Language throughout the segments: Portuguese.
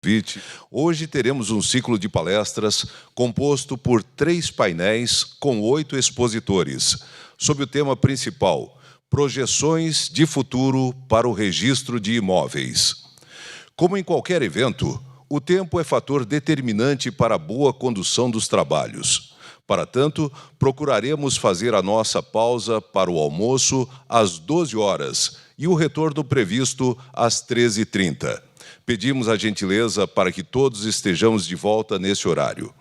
convite. Hoje teremos um ciclo de palestras composto por 3 painéis com 8 expositores, sob o tema principal, Projeções de futuro para o registro de imóveis. Como em qualquer evento, o tempo é fator determinante para a boa condução dos trabalhos. Para tanto, procuraremos fazer a nossa pausa para o almoço às 12 horas e o retorno previsto às 13h30. Pedimos a gentileza para que todos estejamos de volta nesse horário.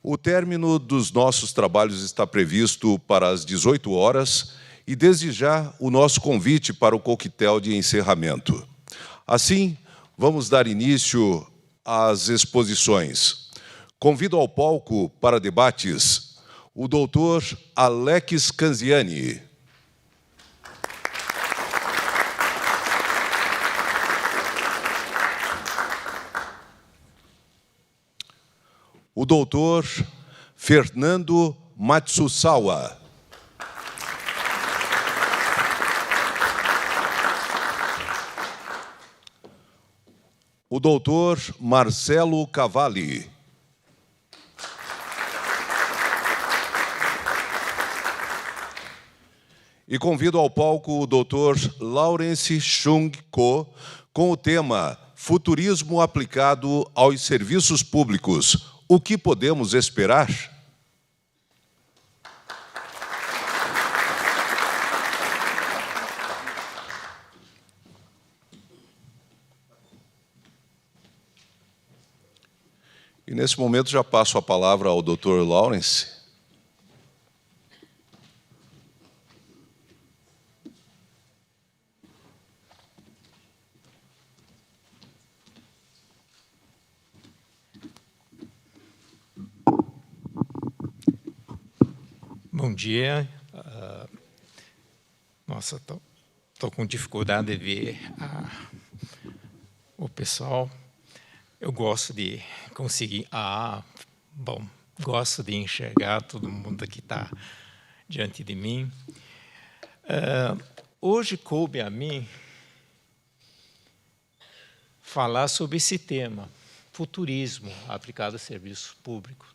O término dos nossos trabalhos está previsto para as 18 horas e, desde já, o nosso convite para o coquetel de encerramento. Assim, vamos dar início às exposições. Convido ao palco para debates o doutor Alex Canziani. O doutor Fernando Matsusawa. O doutor Marcelo Cavalli. E convido ao palco o doutor Lawrence Chung Ko, com o tema Futurismo aplicado aos serviços públicos. O que podemos esperar? E nesse momento já passo a palavra ao Dr. Lawrence. Bom dia. Nossa, estou com dificuldade de ver o pessoal. Eu gosto de conseguir... bom, gosto de enxergar todo mundo que está diante de mim. Hoje coube a mim falar sobre esse tema, futurismo aplicado a serviços públicos.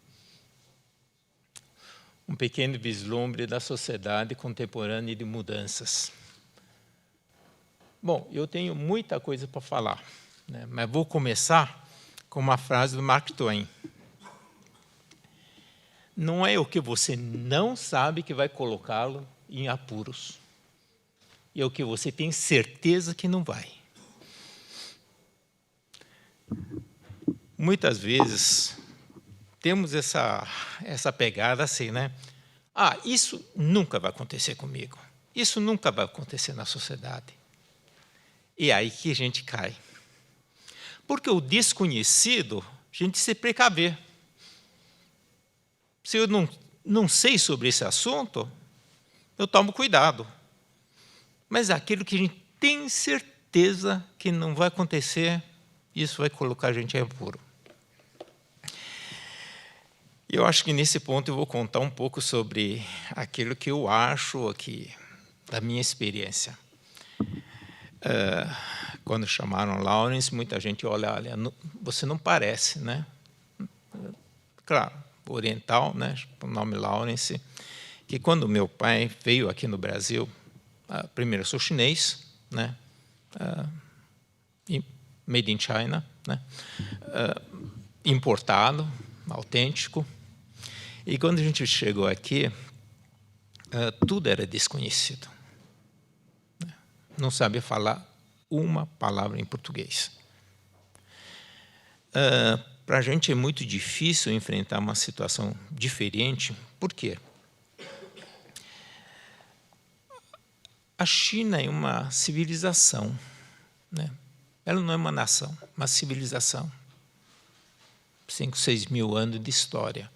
Um pequeno vislumbre da sociedade contemporânea de mudanças. Bom, eu tenho muita coisa para falar, né? Mas vou começar com uma frase do Mark Twain. Não é o que você não sabe que vai colocá-lo em apuros. É o que você tem certeza que não vai. Muitas vezes temos essa pegada assim, né? Isso nunca vai acontecer comigo. Isso nunca vai acontecer na sociedade. E é aí que a gente cai. Porque o desconhecido, a gente se precaver. Se eu não sei sobre esse assunto, eu tomo cuidado. Mas aquilo que a gente tem certeza que não vai acontecer, isso vai colocar a gente em apuro. Eu acho que nesse ponto eu vou contar um pouco sobre aquilo que eu acho aqui, da minha experiência. Quando chamaram Lawrence, muita gente olha, você não parece, né? Claro, oriental, né? O nome Lawrence, que quando meu pai veio aqui no Brasil, primeiro eu sou chinês, né? Made in China, né? Importado, autêntico. E quando a gente chegou aqui, tudo era desconhecido. Não sabia falar uma palavra em português. Para a gente é muito difícil enfrentar uma situação diferente. Por quê? A China é uma civilização, né? Ela não é uma nação, uma civilização. 5, 6 mil anos de história.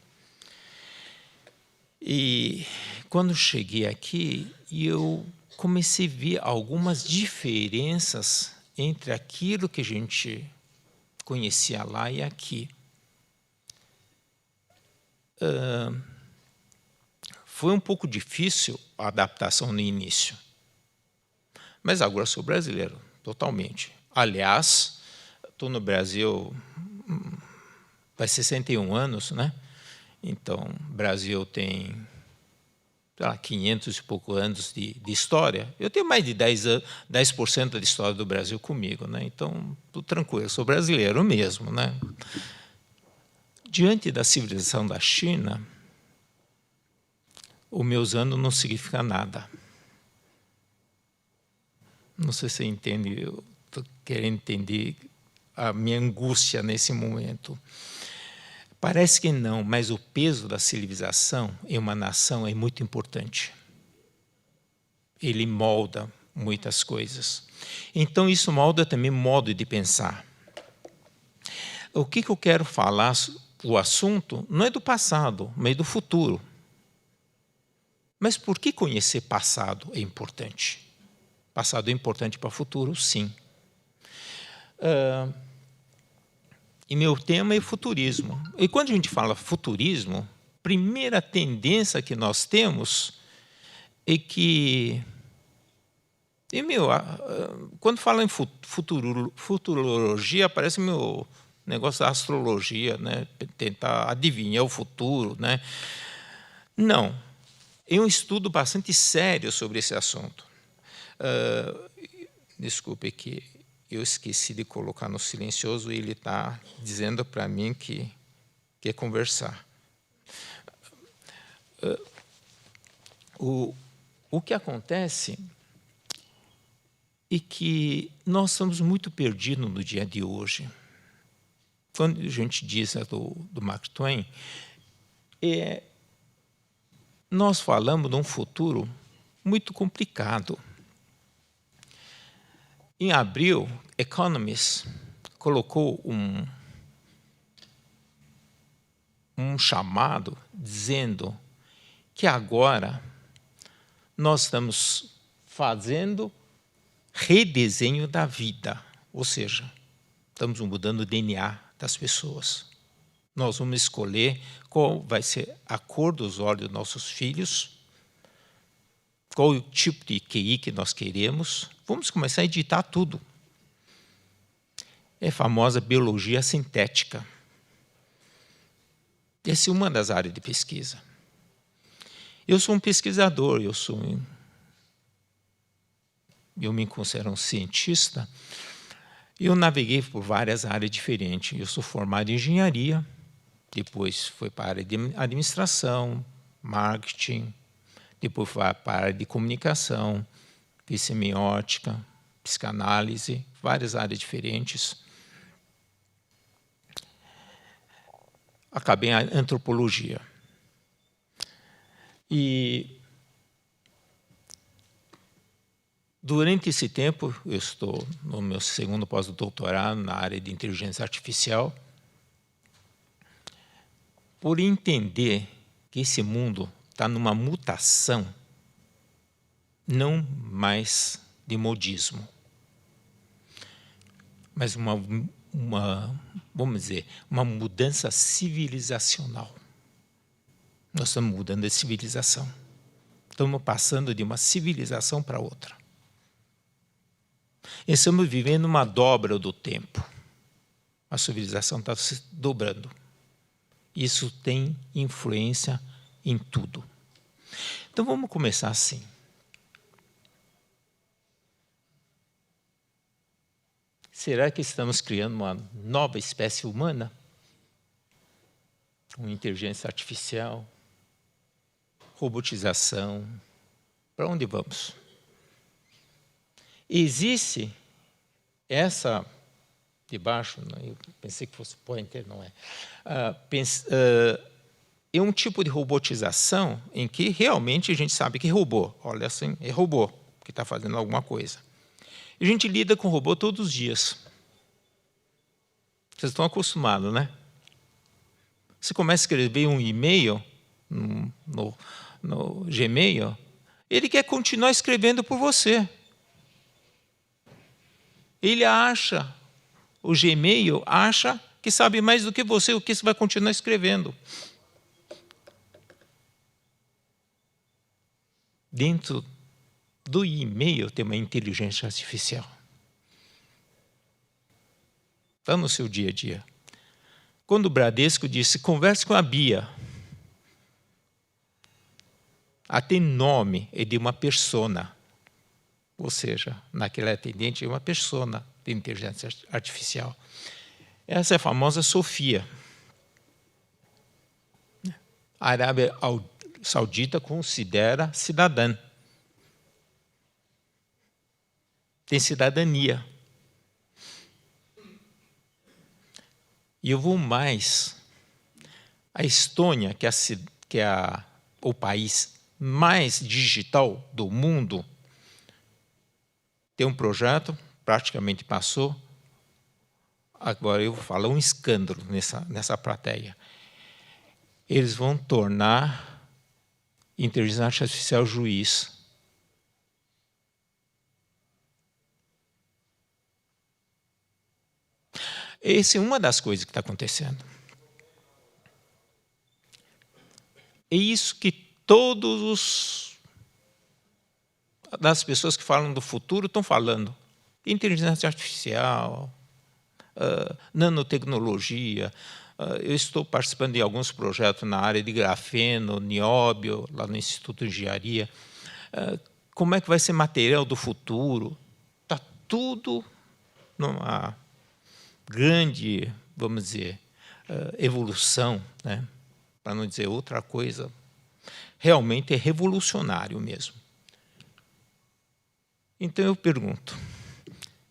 E quando cheguei aqui, eu comecei a ver algumas diferenças entre aquilo que a gente conhecia lá e aqui. Foi um pouco difícil a adaptação no início. Mas agora sou brasileiro, totalmente. Aliás, estou no Brasil faz 61 anos, né? Então, o Brasil tem 500 e poucos anos de história. Eu tenho mais de 10% da história do Brasil comigo, né? Então, estou tranquilo, sou brasileiro mesmo, né? Diante da civilização da China, os meus anos não significam nada. Não sei se você entende, eu estou querendo entender a minha angústia nesse momento. Parece que não, mas o peso da civilização em uma nação é muito importante. Ele molda muitas coisas. Então, isso molda também o modo de pensar. O que eu quero falar, o assunto, não é do passado, mas do futuro. Mas por que conhecer passado é importante? Passado é importante para o futuro, sim. E meu tema é futurismo. E quando a gente fala futurismo, a primeira tendência que nós temos é que... quando fala em futurologia, parece meu negócio da astrologia, né? Tentar adivinhar o futuro, né? Não. É um estudo bastante sério sobre esse assunto. Desculpe que eu esqueci de colocar no silencioso e ele está dizendo para mim que quer conversar. O que acontece é que nós estamos muito perdidos no dia de hoje. Quando a gente diz do Mark Twain, nós falamos de um futuro muito complicado. Em abril, Economist colocou um chamado dizendo que agora nós estamos fazendo redesenho da vida, ou seja, estamos mudando o DNA das pessoas. Nós vamos escolher qual vai ser a cor dos olhos dos nossos filhos, qual o tipo de QI que nós queremos. Vamos começar a editar tudo. É a famosa biologia sintética. Essa é uma das áreas de pesquisa. Eu sou um pesquisador, eu me considero um cientista. Eu naveguei por várias áreas diferentes. Eu sou formado em engenharia, depois fui para a área de administração, marketing, depois fui para a área de comunicação, fiz semiótica, psicanálise, várias áreas diferentes. Acabei em antropologia. E durante esse tempo, eu estou no meu segundo pós-doutorado na área de inteligência artificial, por entender que esse mundo está numa mutação, não mais de modismo, mas vamos dizer, uma mudança civilizacional. Nós estamos mudando de civilização. Estamos passando de uma civilização para outra. Estamos vivendo uma dobra do tempo. A civilização está se dobrando. Isso tem influência em tudo. Então, vamos começar assim. Será que estamos criando uma nova espécie humana? Com inteligência artificial, robotização. Para onde vamos? Existe essa, debaixo, eu pensei que fosse pointer, não é? É um tipo de robotização em que realmente a gente sabe que é robô. Olha assim, é robô que está fazendo alguma coisa. A gente lida com robô todos os dias. Vocês estão acostumados, né? Você começa a escrever um e-mail no Gmail, ele quer continuar escrevendo por você. Ele acha, o Gmail acha que sabe mais do que você, o que você vai continuar escrevendo. Dentro do e-mail tem uma inteligência artificial. Vamos no seu dia a dia. Quando o Bradesco disse, converse com a Bia. Até nome é de uma persona. Ou seja, naquele atendente é uma persona de inteligência artificial. Essa é a famosa Sofia. A Arábia Saudita considera cidadã. Tem cidadania. E eu vou mais. A Estônia, que é o país mais digital do mundo, tem um projeto, praticamente passou. Agora eu vou falar um escândalo nessa plateia. Eles vão tornar inteligência artificial juiz. Essa é uma das coisas que está acontecendo. É isso que todas as pessoas que falam do futuro estão falando. Inteligência artificial, nanotecnologia. Eu estou participando de alguns projetos na área de grafeno, nióbio, lá no Instituto de Engenharia. Como é que vai ser material do futuro? Está tudo numa grande, vamos dizer, evolução, né? Para não dizer outra coisa. Realmente é revolucionário mesmo. Então eu pergunto,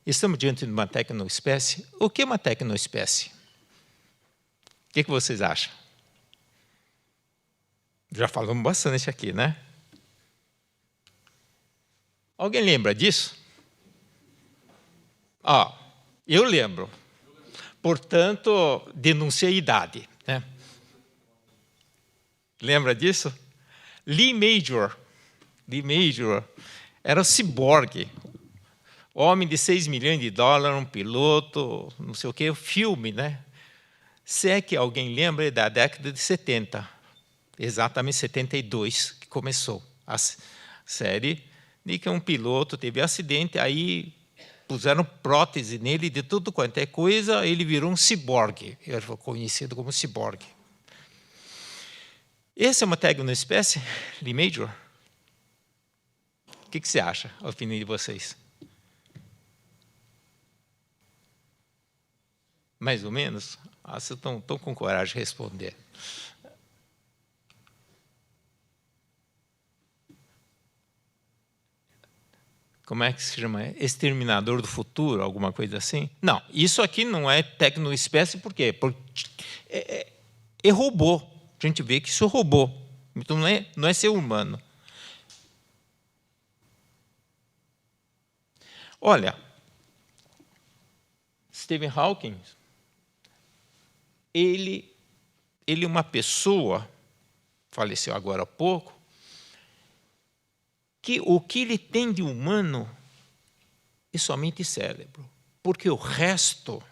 estamos diante de uma tecnoespécie? O que é uma tecnoespécie? O que vocês acham? Já falamos bastante aqui, né? Alguém lembra disso? Eu lembro. Portanto, denunciei a idade, né? Lembra disso? Lee Major era ciborgue, homem de 6 milhões de dólares, um piloto, não sei o quê, filme, né? Se é que alguém lembra, é da década de 70, exatamente 72, que começou a série, de que um piloto teve acidente, aí puseram prótese nele de tudo quanto é coisa, ele virou um ciborgue, ele foi conhecido como ciborgue. Essa é uma tecnoespécie, Lee Major? O que você acha, a opinião de vocês? Mais ou menos? Vocês estão com coragem de responder. Como é que se chama? Exterminador do futuro, alguma coisa assim? Não, isso aqui não é tecnoespécie, por quê? Porque é robô. A gente vê que isso é robô. Então não é ser humano. Olha, Stephen Hawking, ele é uma pessoa, faleceu agora há pouco, que o que ele tem de humano é somente cérebro, porque o resto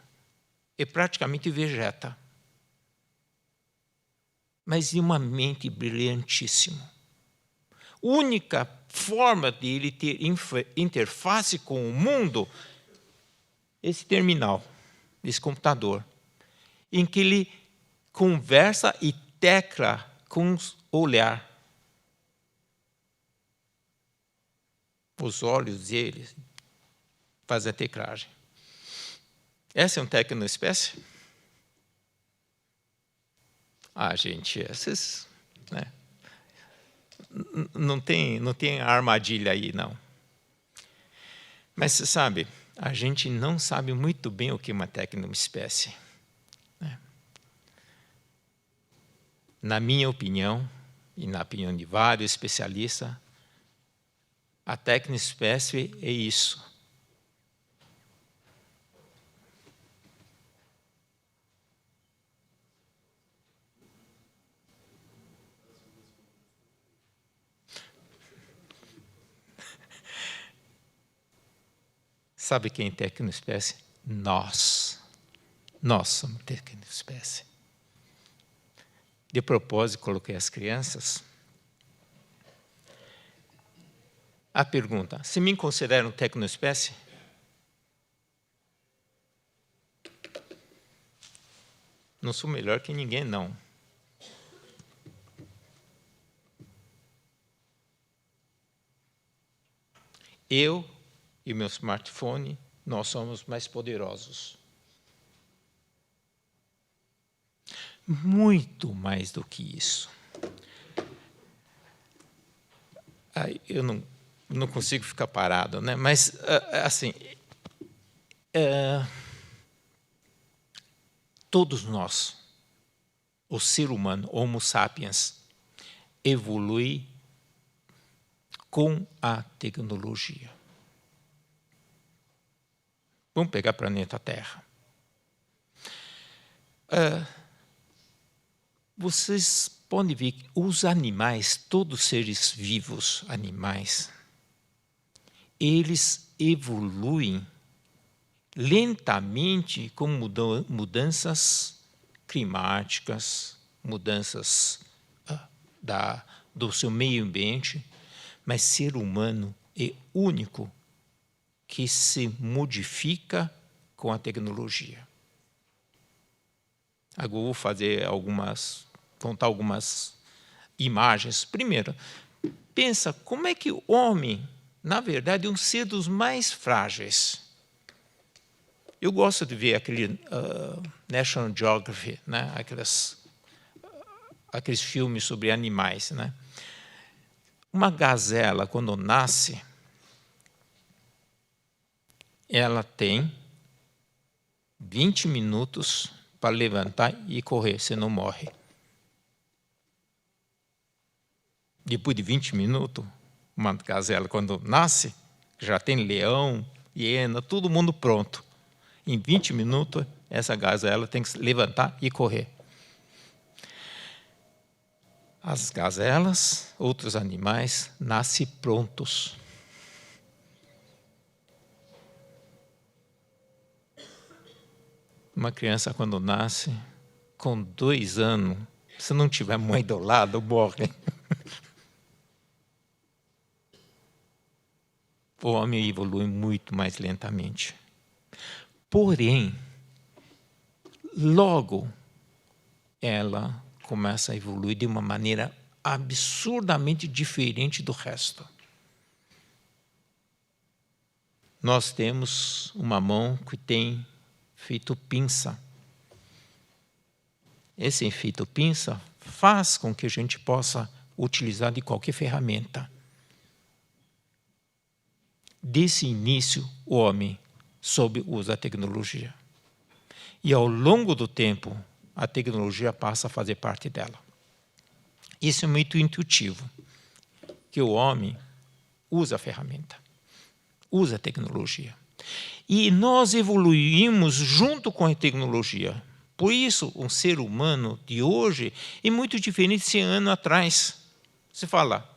é praticamente vegeta. Mas de uma mente brilhantíssima. A única forma de ele ter interface com o mundo é esse terminal, esse computador, em que ele conversa e tecla com o olhar. Os olhos dele fazem a teclagem. Essa é uma tecnoespécie? Gente, essas, né? Não tem armadilha aí, não. Mas você sabe, a gente não sabe muito bem o que é uma tecnoespécie, né? Na minha opinião, e na opinião de vários especialistas, a tecnoespécie é isso. Sabe quem é tecnoespécie? Nós. Nós somos tecnoespécie. De propósito, coloquei as crianças. A pergunta, se me consideram tecnoespécie? Não sou melhor que ninguém, não. Eu e meu smartphone, nós somos mais poderosos. Muito mais do que isso. Eu não consigo ficar parado, né? Mas, assim, todos nós, o ser humano, Homo sapiens, evolui com a tecnologia. Vamos pegar o planeta Terra. Vocês podem ver que os animais, todos os seres vivos, animais, eles evoluem lentamente com mudanças climáticas, mudanças do seu meio ambiente, mas ser humano é único que se modifica com a tecnologia. Agora vou contar algumas imagens. Primeiro, pensa como é que o homem, na verdade, é um ser dos mais frágeis. Eu gosto de ver aquele National Geographic, né? Aqueles filmes sobre animais, né? Uma gazela, quando nasce, ela tem 20 minutos para levantar e correr, você não morre. Depois de 20 minutos, uma gazela, quando nasce, já tem leão, hiena, todo mundo pronto. Em 20 minutos, essa gazela tem que levantar e correr. As gazelas, outros animais, nascem prontos. Uma criança, quando nasce, com 2 anos, se não tiver mãe do lado, morre. O homem evolui muito mais lentamente. Porém, logo, ela começa a evoluir de uma maneira absurdamente diferente do resto. Nós temos uma mão que tem feito pinça. Esse efeito pinça faz com que a gente possa utilizar de qualquer ferramenta. Desse início, o homem soube usar a tecnologia. E ao longo do tempo, a tecnologia passa a fazer parte dela. Isso é muito intuitivo, que o homem usa a ferramenta, usa a tecnologia. E nós evoluímos junto com a tecnologia. Por isso, um ser humano de hoje é muito diferente de 100 anos atrás. Você fala,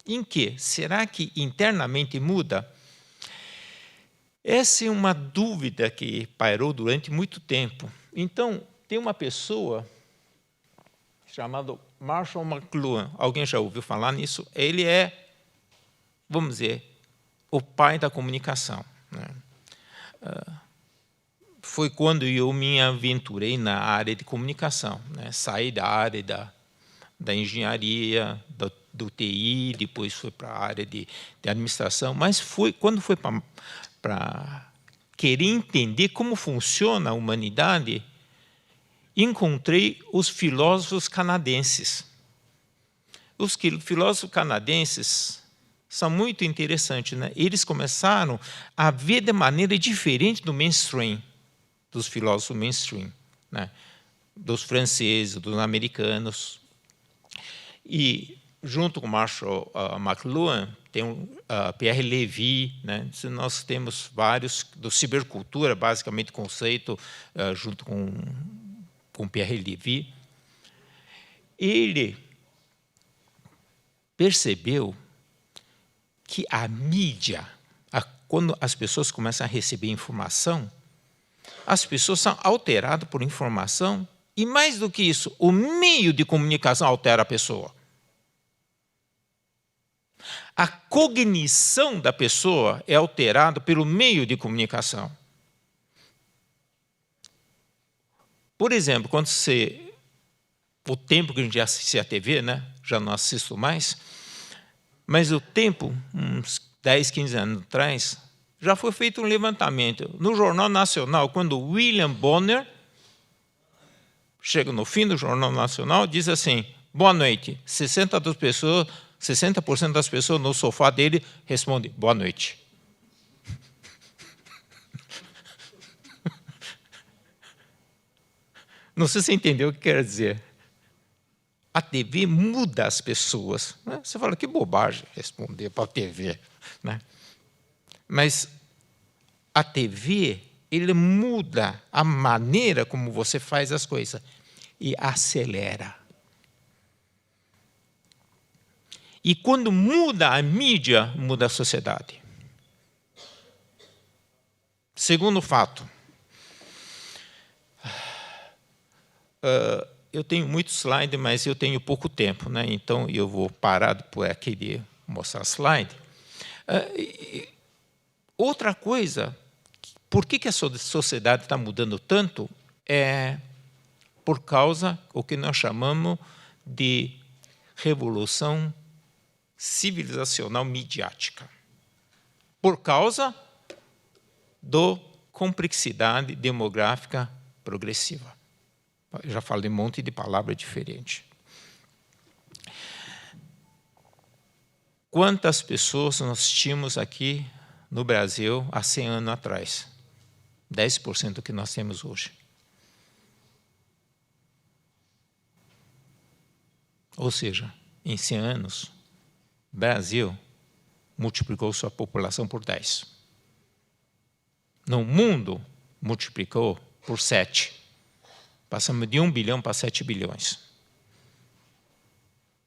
em que? Será que internamente muda? Essa é uma dúvida que pairou durante muito tempo. Então, tem uma pessoa chamada Marshall McLuhan. Alguém já ouviu falar nisso? Ele é, vamos dizer, o pai da comunicação, né? Foi quando eu me aventurei na área de comunicação, né? Saí da área da engenharia, do TI, depois fui para a área de administração, mas quando foi para querer entender como funciona a humanidade, encontrei os filósofos canadenses. Os filósofos canadenses são muito interessantes, né? Eles começaram a ver de maneira diferente do mainstream, dos filósofos mainstream, né? Dos franceses, dos americanos. E, junto com Marshall McLuhan, tem Pierre Levy, né? Nós temos vários, do cibercultura, basicamente conceito, junto com Pierre Levy. Ele percebeu que a mídia, quando as pessoas começam a receber informação, as pessoas são alteradas por informação e, mais do que isso, o meio de comunicação altera a pessoa. A cognição da pessoa é alterada pelo meio de comunicação. Por exemplo, quando o tempo que a gente assistia a TV, né? Já não assisto mais, mas o tempo, uns 10, 15 anos atrás, já foi feito um levantamento. No Jornal Nacional, quando William Bonner chega no fim do Jornal Nacional, diz assim: boa noite. 60% das pessoas no sofá dele respondem boa noite. Não sei se você entendeu o que quer dizer. A TV muda as pessoas. Né? Você fala, que bobagem responder para a TV. Né? Mas a TV, ele muda a maneira como você faz as coisas e acelera. E quando muda a mídia, muda a sociedade. Segundo fato, eu tenho muitos slides, mas eu tenho pouco tempo, né? Então eu vou parar por aqui de mostrar slide. Outra coisa, por que a sociedade está mudando tanto é por causa do que nós chamamos de revolução civilizacional midiática. Por causa da complexidade demográfica progressiva. Eu já falei um monte de palavras diferentes. Quantas pessoas nós tínhamos aqui no Brasil há 100 anos atrás? 10% do que nós temos hoje. Ou seja, em 100 anos, o Brasil multiplicou sua população por 10. No mundo, multiplicou por 7. Passamos de 1 bilhão para 7 bilhões.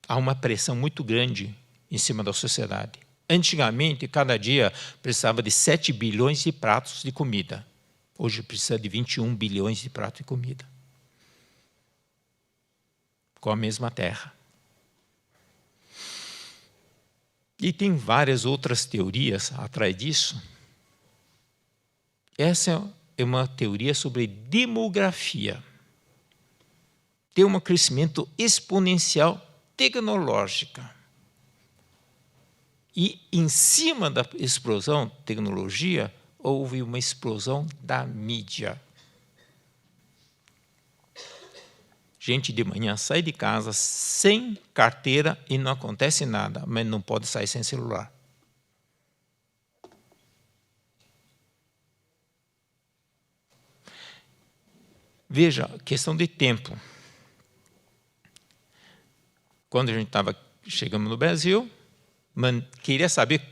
Há uma pressão muito grande em cima da sociedade. Antigamente, cada dia precisava de 7 bilhões de pratos de comida. Hoje precisa de 21 bilhões de pratos de comida. Com a mesma terra. E tem várias outras teorias atrás disso. Essa é uma teoria sobre demografia. Tem um crescimento exponencial tecnológico. E, em cima da explosão de tecnologia, houve uma explosão da mídia. Gente de manhã sai de casa sem carteira e não acontece nada, mas não pode sair sem celular. Veja, questão de tempo. Quando a gente chegamos no Brasil, queria saber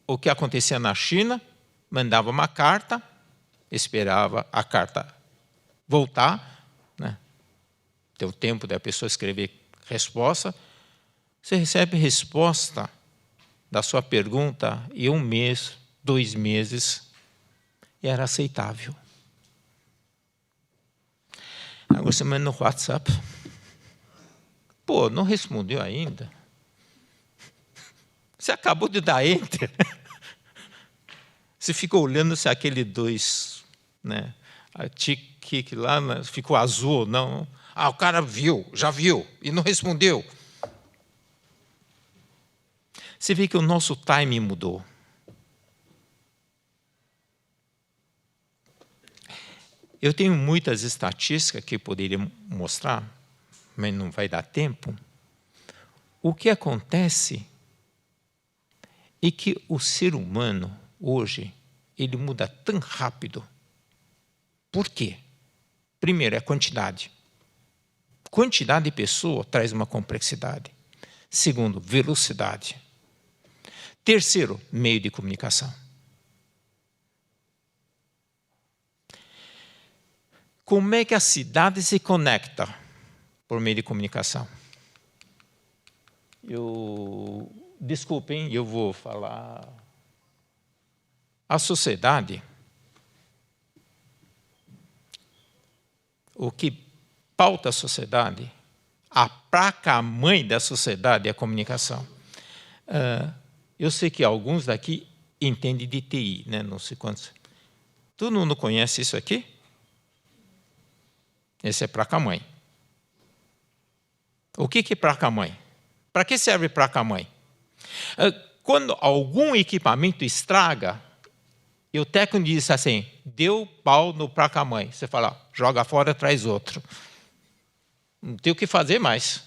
o que acontecia na China, mandava uma carta, esperava a carta voltar, né? Tem o tempo da pessoa escrever resposta. Você recebe resposta da sua pergunta em 1 mês, 2 meses, e era aceitável. Agora você manda no WhatsApp. Pô, não respondeu ainda. Você acabou de dar enter. Você ficou olhando se aquele 2, né? A tic lá ficou azul ou não. Ah, o cara viu, já viu, e não respondeu. Você vê que o nosso timing mudou. Eu tenho muitas estatísticas que eu poderia mostrar, mas não vai dar tempo. O que acontece é que o ser humano, hoje, ele muda tão rápido. Por quê? Primeiro, é a quantidade. Quantidade de pessoa traz uma complexidade. Segundo, velocidade. Terceiro, meio de comunicação. Como é que a cidade se conecta por meio de comunicação? Desculpem, eu vou falar. A sociedade, o que pauta a sociedade, a placa-mãe da sociedade é a comunicação. Eu sei que alguns daqui entendem de TI, né? Não sei quantos. Todo mundo conhece isso aqui? Esse é placa-mãe. O que é placa-mãe? Para que serve placa-mãe? Quando algum equipamento estraga, e o técnico diz assim, deu pau no placa-mãe. Você fala, joga fora, traz outro. Não tem o que fazer mais.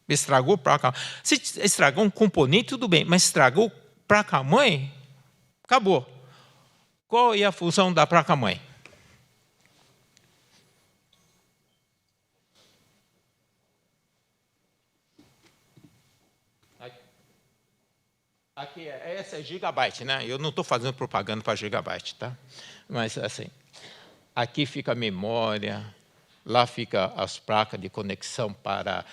Estragou a placa. Se estragou um componente, tudo bem, mas estragou a placa-mãe, acabou. Qual é a função da placa-mãe? Aqui, essa é gigabyte, né? Eu não estou fazendo propaganda para gigabyte, tá? Mas, assim, aqui fica a memória, lá fica as placas de conexão para,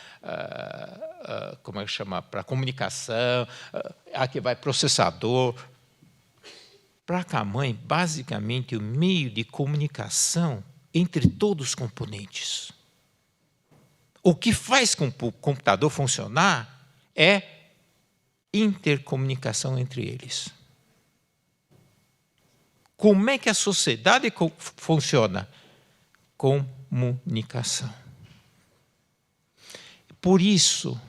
como é que chama? Para comunicação, aqui vai processador. Placa-mãe, basicamente, o meio de comunicação entre todos os componentes. O que faz com o computador funcionar é intercomunicação entre eles. Como é que a sociedade funciona? Comunicação. Por isso,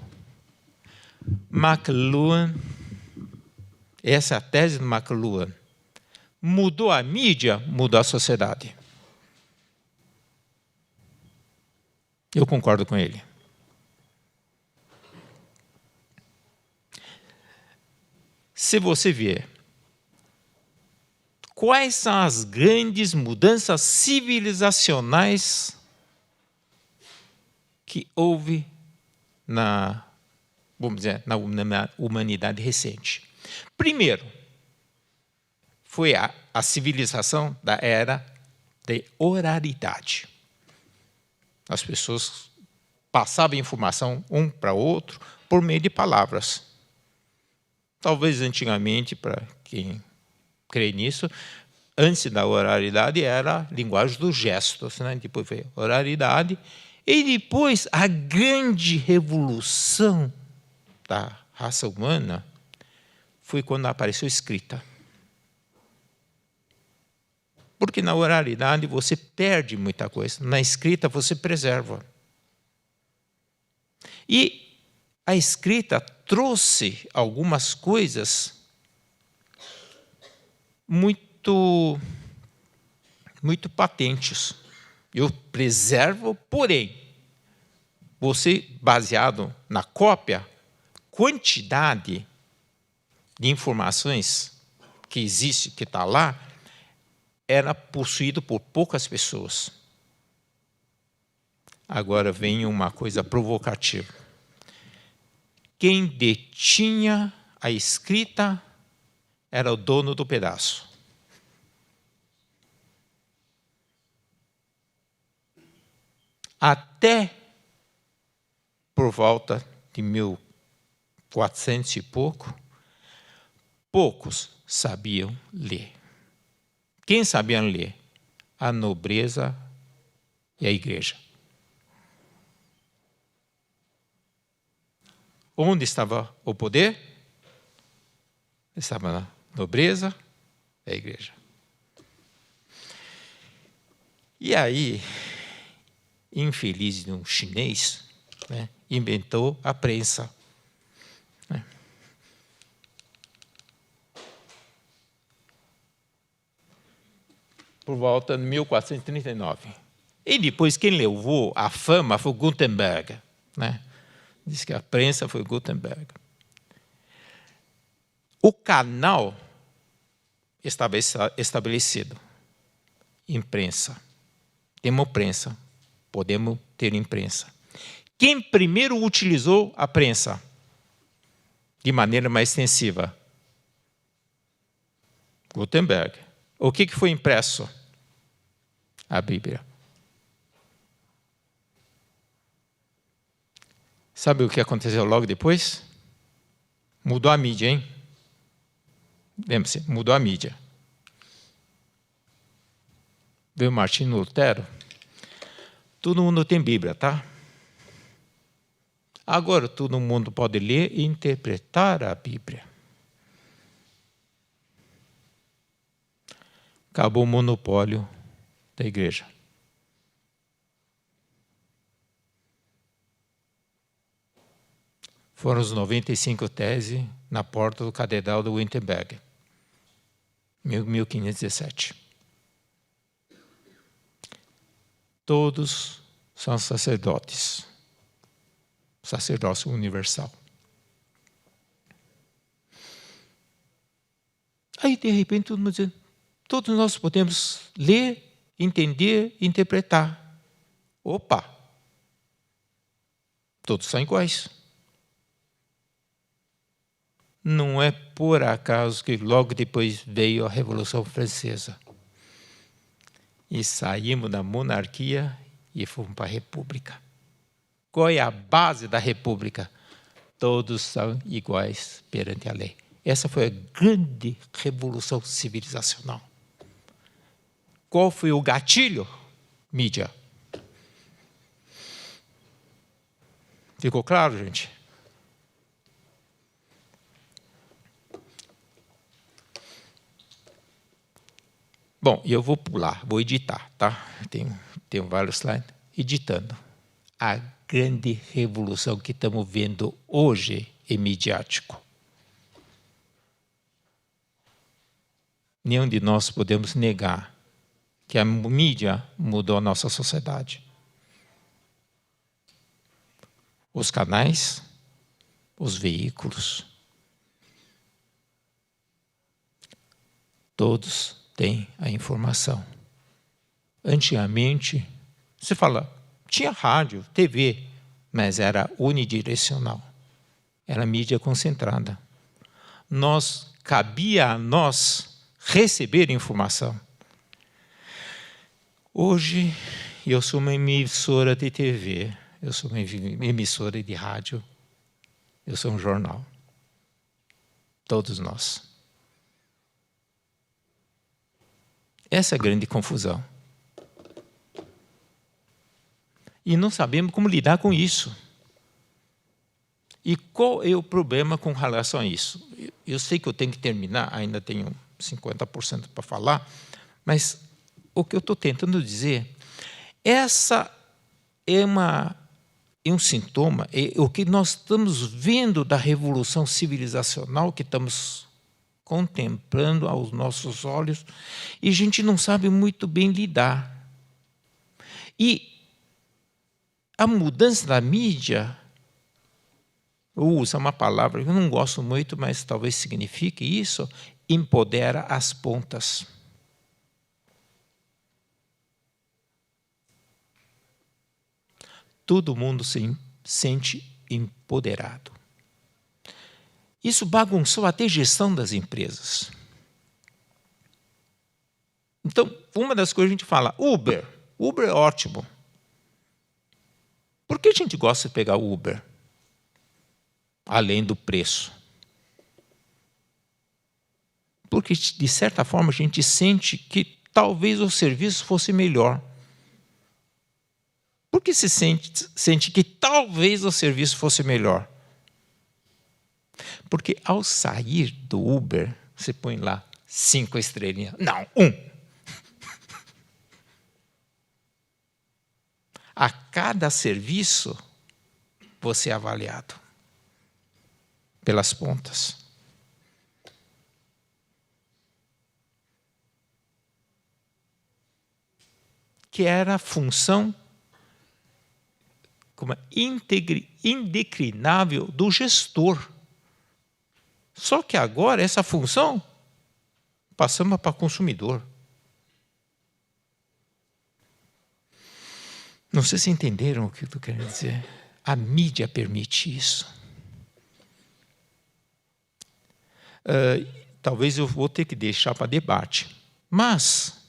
McLuhan, essa é a tese do McLuhan, mudou a mídia, mudou a sociedade. Eu concordo com ele. Se você ver quais são as grandes mudanças civilizacionais que houve vamos dizer, na humanidade recente. Primeiro, foi a civilização da era de oralidade. As pessoas passavam informação um para o outro por meio de palavras. Talvez antigamente, para quem crê nisso, antes da oralidade era a linguagem dos gestos, né? Depois veio a oralidade, e depois a grande revolução da raça humana foi quando apareceu a escrita. Porque na oralidade você perde muita coisa, na escrita você preserva. E a escrita trouxe algumas coisas muito patentes. Eu preservo, porém, você, baseado na cópia, quantidade de informações que existe, que está lá, era possuído por poucas pessoas. Agora vem uma coisa provocativa. Quem detinha a escrita era o dono do pedaço. Até por volta de 1400 e pouco, poucos sabiam ler. Quem sabia ler? A nobreza e a igreja. Onde estava o poder? Estava na nobreza e a igreja. E aí, infeliz de um chinês, né, inventou a prensa. Por volta de 1439. E depois quem levou a fama foi Gutenberg, né? Diz que a prensa foi Gutenberg. O canal estava estabelecido. Imprensa. Temos prensa. Podemos ter imprensa. Quem primeiro utilizou a prensa de maneira mais extensiva? Gutenberg. O que foi impresso? A Bíblia. Sabe o que aconteceu logo depois? Mudou a mídia, hein? Lembre-se, mudou a mídia. Veio Martinho Lutero. Todo mundo tem Bíblia, tá? Agora todo mundo pode ler e interpretar a Bíblia. Acabou o monopólio da igreja. foram os 95 teses na porta do Catedral de Wittenberg, 1517. Todos são sacerdotes, sacerdócio universal. Aí, de repente, todo mundo dizendo, todos nós podemos ler, entender, interpretar. Opa! Todos são iguais. Não é por acaso que logo depois veio a Revolução Francesa. E saímos da monarquia e fomos para a república. Qual é a base da república? Todos são iguais perante a lei. Essa foi a grande revolução civilizacional. Qual foi o gatilho? Mídia. Ficou claro, gente? Bom, eu vou pular, vou editar, tá? Tenho vários slides. Editando. A grande revolução que estamos vendo hoje é midiático. Nenhum de nós podemos negar que a mídia mudou a nossa sociedade. Os canais, os veículos, todos têm a informação. Antigamente, você fala, tinha rádio, TV, mas era unidirecional. Era mídia concentrada. Cabia a nós receber informação. Hoje, eu sou uma emissora de TV, eu sou uma emissora de rádio, eu sou um jornal. Todos nós. Essa é a grande confusão. E não sabemos como lidar com isso. E qual é o problema com relação a isso? Eu sei que eu tenho que terminar, ainda tenho 50% para falar, mas o que eu estou tentando dizer, essa é um sintoma, é o que nós estamos vendo da revolução civilizacional que estamos contemplando aos nossos olhos, e a gente não sabe muito bem lidar. E a mudança da mídia, eu uso uma palavra que eu não gosto muito, mas talvez signifique isso, empodera as pontas. Todo mundo se sente empoderado. Isso bagunçou até a gestão das empresas. Então, uma das coisas que a gente fala, Uber é ótimo. Por que a gente gosta de pegar o Uber? Além do preço. Porque, de certa forma, a gente sente que talvez o serviço fosse melhor. Por que se sente que talvez o serviço fosse melhor? Porque ao sair do Uber, você põe lá 5 estrelinhas. Não, 1. A cada serviço, você é avaliado pelas pontas. Que era a função como indeclinável do gestor. Só que agora essa função passamos para o consumidor. Não sei se entenderam o que eu estou querendo dizer. A mídia permite isso. Talvez eu vou ter que deixar para debate. Mas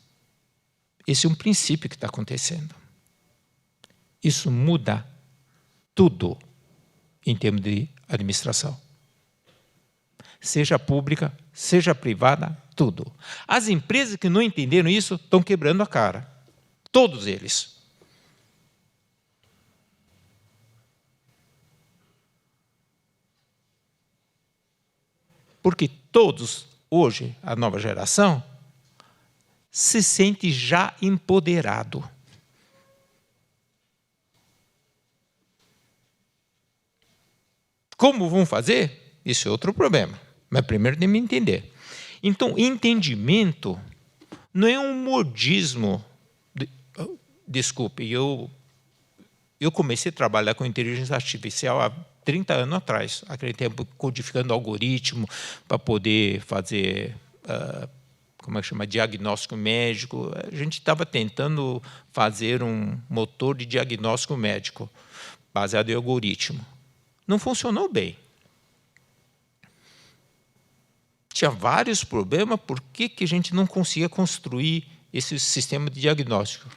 esse é um princípio que está acontecendo. Isso muda tudo em termos de administração. Seja pública, seja privada, tudo. As empresas que não entenderam isso estão quebrando a cara. Todos eles. Porque todos, hoje, a nova geração, se sente já empoderado. Como vão fazer? Isso é outro problema. Mas primeiro tem que entender. Então, entendimento não é um modismo. Desculpe, eu comecei a trabalhar com inteligência artificial há 30 anos atrás, aquele tempo codificando algoritmo para poder fazer, como é que chama, diagnóstico médico. A gente estava tentando fazer um motor de diagnóstico médico baseado em algoritmo. Não funcionou bem. Tinha vários problemas, por que a gente não conseguia construir esse sistema de diagnóstico?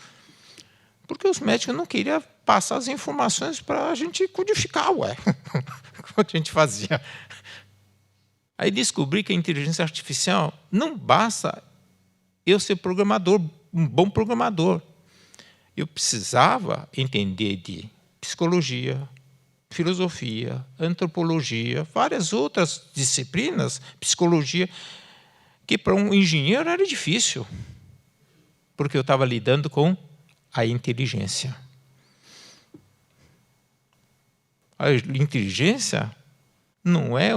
Porque os médicos não queriam passar as informações para a gente codificar, ué. Como a gente fazia. Aí descobri que a inteligência artificial não basta eu ser programador, um bom programador. Eu precisava entender de psicologia, filosofia, antropologia, várias outras disciplinas, psicologia, que para um engenheiro era difícil, porque eu estava lidando com a inteligência. A inteligência não é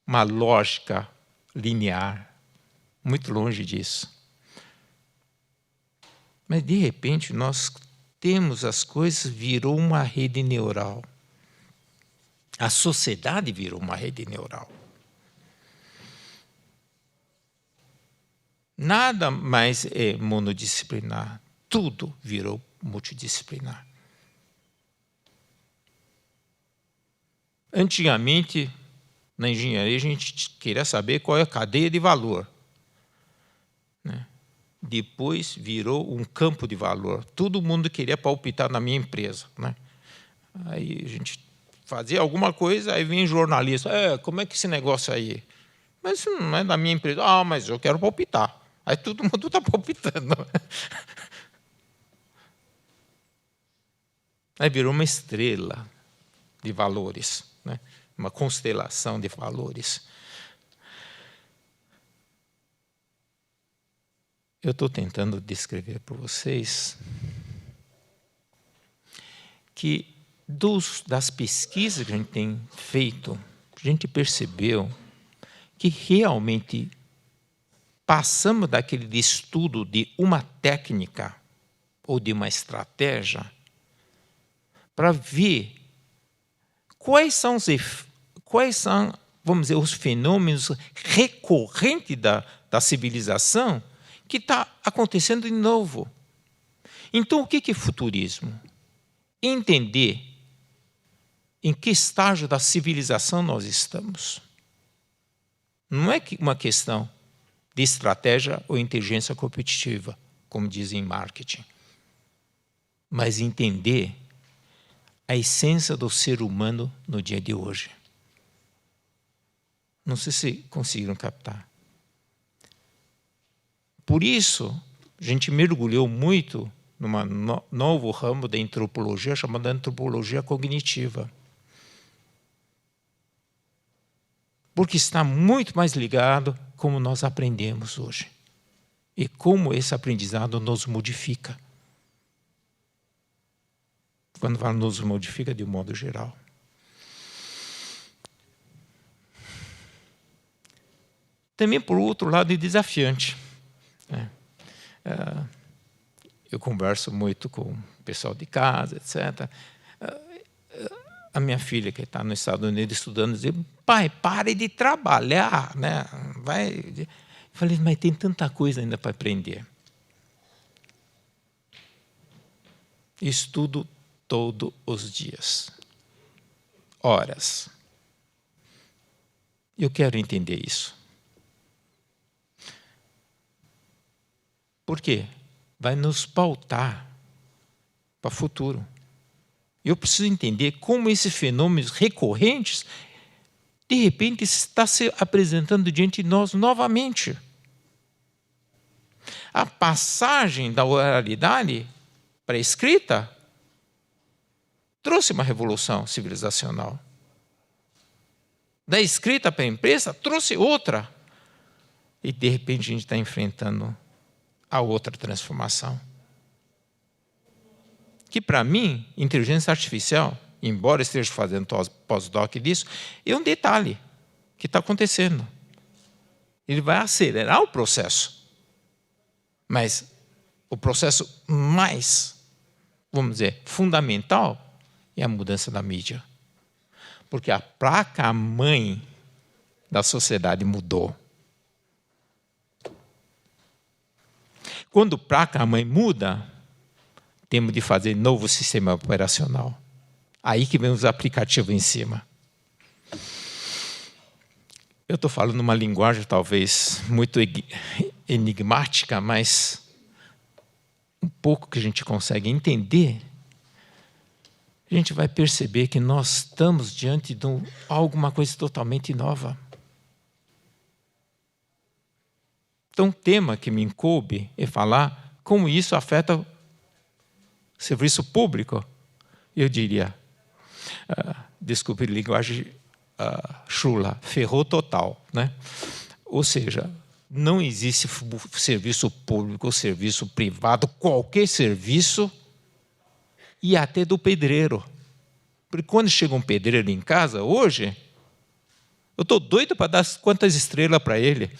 uma lógica linear, muito longe disso. Mas, de repente, nós temos as coisas, virou uma rede neural. A sociedade virou uma rede neural. Nada mais é monodisciplinar. Tudo virou multidisciplinar. Antigamente, na engenharia, a gente queria saber qual é a cadeia de valor, né? Depois virou um campo de valor. Todo mundo queria palpitar na minha empresa, né? Aí a gente fazia alguma coisa, aí vem jornalista. Como é que esse negócio aí? Mas isso não é da minha empresa. Ah, mas eu quero palpitar. Aí todo mundo está palpitando. Aí virou uma estrela de valores, né? Uma constelação de valores. Eu estou tentando descrever para vocês que das pesquisas que a gente tem feito, a gente percebeu que realmente passamos daquele estudo de uma técnica ou de uma estratégia para ver quais são, vamos dizer, os fenômenos recorrentes da civilização que está acontecendo de novo. Então, o que é futurismo? Entender em que estágio da civilização nós estamos. Não é uma questão de estratégia ou inteligência competitiva, como dizem em marketing, mas entender a essência do ser humano no dia de hoje. Não sei se conseguiram captar. Por isso, a gente mergulhou muito num novo ramo da antropologia, chamada antropologia cognitiva. Porque está muito mais ligado como nós aprendemos hoje. E como esse aprendizado nos modifica. Quando fala nos modifica de um modo geral. Também, por outro lado, é desafiante. Eu converso muito com o pessoal de casa, etc. A minha filha, que está nos Estados Unidos estudando, diz: pai, pare de trabalhar, né? Eu falei, mas tem tanta coisa ainda para aprender. Estudo todos os dias, horas. Eu quero entender isso. Por quê? Vai nos pautar para o futuro. Eu preciso entender como esses fenômenos recorrentes, de repente, está se apresentando diante de nós novamente. A passagem da oralidade para a escrita trouxe uma revolução civilizacional. Da escrita para a imprensa, trouxe outra. E, de repente, a gente está enfrentando a outra transformação. Que, para mim, inteligência artificial embora esteja fazendo pós-doc disso, é um detalhe que está acontecendo. Ele vai acelerar o processo. Mas o processo mais, vamos dizer, fundamental é a mudança da mídia. Porque a placa-mãe da sociedade mudou. Quando a placa-mãe muda, temos de fazer novo sistema operacional. Aí que vem os aplicativos em cima. Eu estou falando uma linguagem talvez muito enigmática, mas um pouco que a gente consegue entender, a gente vai perceber que nós estamos diante de alguma coisa totalmente nova. Então, o tema que me coube é falar como isso afeta o serviço público. Eu diria, desculpe a linguagem chula, ferrou total, né? Ou seja, não existe serviço público ou serviço privado, qualquer serviço, e até do pedreiro. Porque quando chega um pedreiro em casa, hoje, eu estou doido para dar quantas estrelas para ele.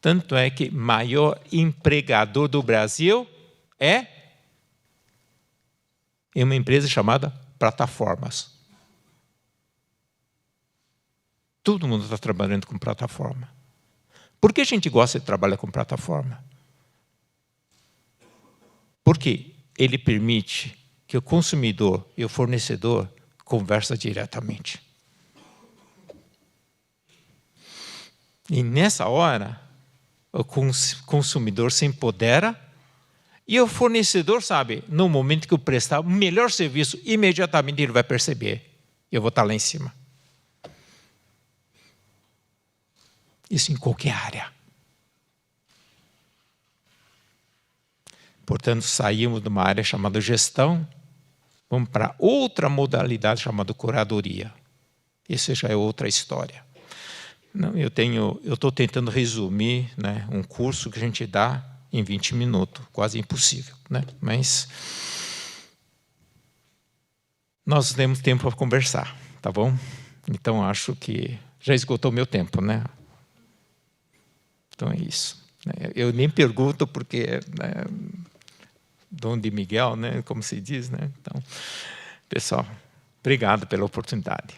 Tanto é que o maior empregador do Brasil é uma empresa chamada Plataformas. Todo mundo está trabalhando com plataforma. Por que a gente gosta de trabalhar com plataforma? Porque ele permite que o consumidor e o fornecedor conversem diretamente. E nessa hora, o consumidor se empodera e o fornecedor sabe, no momento que eu prestar o melhor serviço, imediatamente ele vai perceber. Eu vou estar lá em cima. Isso em qualquer área. Portanto, saímos de uma área chamada gestão, vamos para outra modalidade chamada curadoria. Isso já é outra história. Não, eu estou tentando resumir, né, um curso que a gente dá em 20 minutos, quase impossível, né? Mas nós temos tempo para conversar, tá bom? Então, acho que já esgotou meu tempo, né? Então, é isso. Eu nem pergunto porque, né, Dom de Miguel, né, como se diz, né? Então, pessoal, obrigado pela oportunidade.